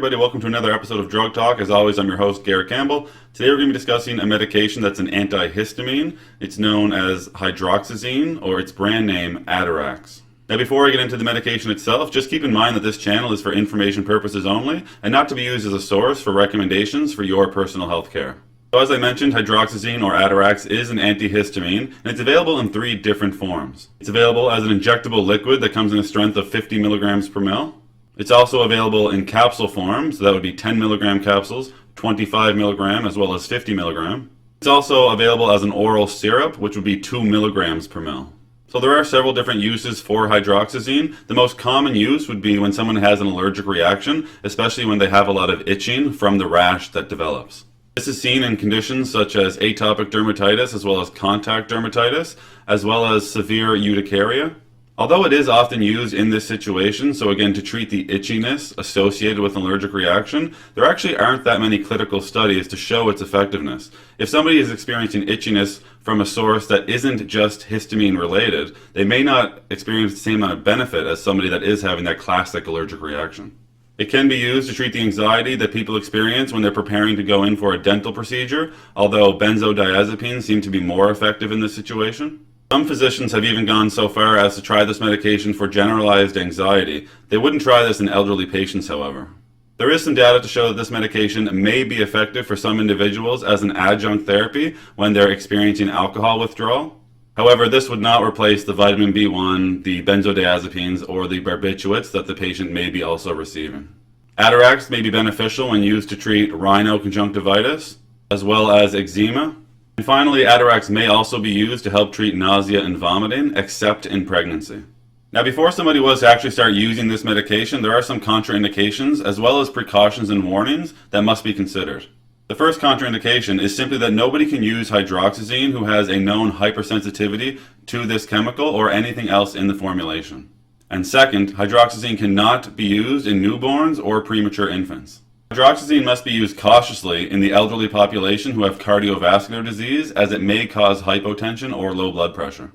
everybody, welcome to another episode of Drug Talk. As always, I'm your host, Garrett Campbell. Today we're going to be discussing a medication that's an antihistamine. It's known as Hydroxyzine, or its brand name, Atarax. Now before I get into the medication itself, just keep in mind that this channel is for information purposes only, and not to be used as a source for recommendations for your personal health care. So as I mentioned, Hydroxyzine, or Atarax, is an antihistamine, and it's available in 3 different forms. It's available as an injectable liquid that comes in a strength of 50 milligrams per ml. It's also available in capsule form, so that would be 10 milligram capsules, 25 milligram, as well as 50 milligram. It's also available as an oral syrup, which would be 2 milligrams per ml. So there are several different uses for hydroxyzine. The most common use would be when someone has an allergic reaction, especially when they have a lot of itching from the rash that develops. This is seen in conditions such as atopic dermatitis, as well as contact dermatitis, as well as severe urticaria. Although it is often used in this situation, so again to treat the itchiness associated with an allergic reaction, there actually aren't that many clinical studies to show its effectiveness. If somebody is experiencing itchiness from a source that isn't just histamine related, they may not experience the same amount of benefit as somebody that is having that classic allergic reaction. It can be used to treat the anxiety that people experience when they're preparing to go in for a dental procedure, although benzodiazepines seem to be more effective in this situation. Some physicians have even gone so far as to try this medication for generalized anxiety. They wouldn't try this in elderly patients, however. There is some data to show that this medication may be effective for some individuals as an adjunct therapy when they're experiencing alcohol withdrawal. However, this would not replace the vitamin B1, the benzodiazepines, or the barbiturates that the patient may be also receiving. Atarax may be beneficial when used to treat rhinoconjunctivitis, as well as eczema. And finally, Atarax may also be used to help treat nausea and vomiting, except in pregnancy. Now, before somebody was to actually start using this medication, there are some contraindications, as well as precautions and warnings that must be considered. The first contraindication is simply that nobody can use hydroxyzine who has a known hypersensitivity to this chemical or anything else in the formulation. And second, hydroxyzine cannot be used in newborns or premature infants. Hydroxyzine must be used cautiously in the elderly population who have cardiovascular disease, as it may cause hypotension or low blood pressure.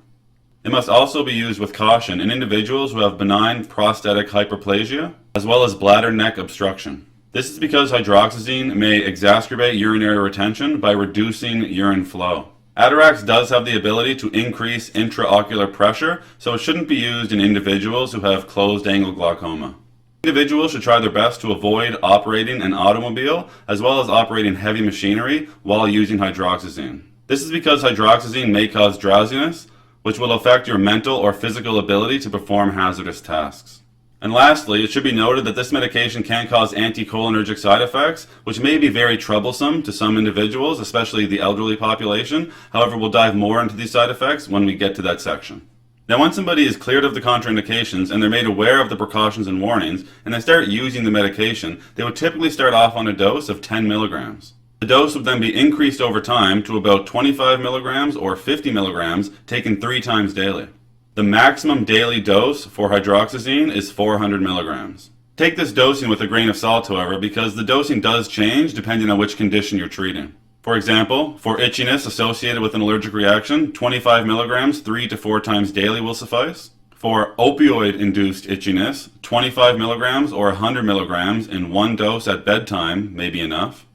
It must also be used with caution in individuals who have benign prostatic hyperplasia, as well as bladder neck obstruction. This is because hydroxyzine may exacerbate urinary retention by reducing urine flow. Atarax does have the ability to increase intraocular pressure, so it shouldn't be used in individuals who have closed-angle glaucoma. Individuals should try their best to avoid operating an automobile as well as operating heavy machinery while using hydroxyzine. This is because hydroxyzine may cause drowsiness, which will affect your mental or physical ability to perform hazardous tasks. And lastly, it should be noted that this medication can cause anticholinergic side effects, which may be very troublesome to some individuals, especially the elderly population. However, we'll dive more into these side effects when we get to that section. Now, once somebody is cleared of the contraindications and they're made aware of the precautions and warnings, and they start using the medication, they would typically start off on a dose of 10 milligrams. The dose would then be increased over time to about 25 milligrams or 50 milligrams, taken 3 times daily. The maximum daily dose for hydroxyzine is 400 milligrams. Take this dosing with a grain of salt, however, because the dosing does change depending on which condition you're treating. For example, for itchiness associated with an allergic reaction, 25 milligrams 3 to 4 times daily will suffice. For opioid-induced itchiness, 25 milligrams or 100 milligrams in one dose at bedtime may be enough.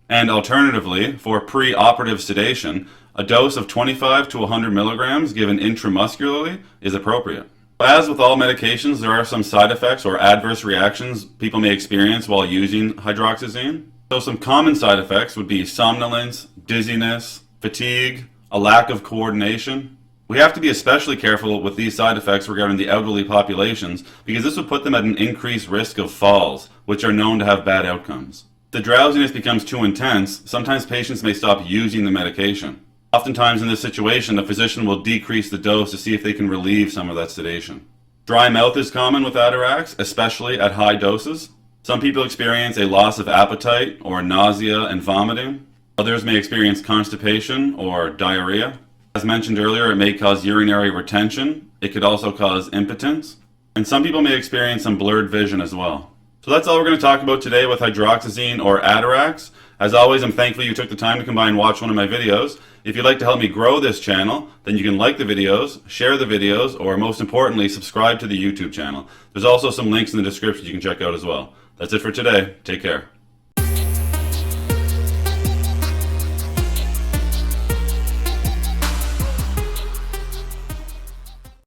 And alternatively, for pre-operative sedation, a dose of 25 to 100 milligrams given intramuscularly is appropriate. As with all medications, there are some side effects or adverse reactions people may experience while using hydroxyzine. So some common side effects would be somnolence, dizziness, fatigue, a lack of coordination. We have to be especially careful with these side effects regarding the elderly populations because this would put them at an increased risk of falls, which are known to have bad outcomes. If the drowsiness becomes too intense, sometimes patients may stop using the medication. Oftentimes in this situation, the physician will decrease the dose to see if they can relieve some of that sedation. Dry mouth is common with Atarax, especially at high doses. Some people experience a loss of appetite or nausea and vomiting. Others may experience constipation or diarrhea. As mentioned earlier, it may cause urinary retention. It could also cause impotence. And some people may experience some blurred vision as well. So that's all we're going to talk about today with hydroxyzine or Atarax. As always, I'm thankful you took the time to come by and watch one of my videos. If you'd like to help me grow this channel, then you can like the videos, share the videos, or most importantly, subscribe to the YouTube channel. There's also some links in the description you can check out as well. That's it for today. Take care.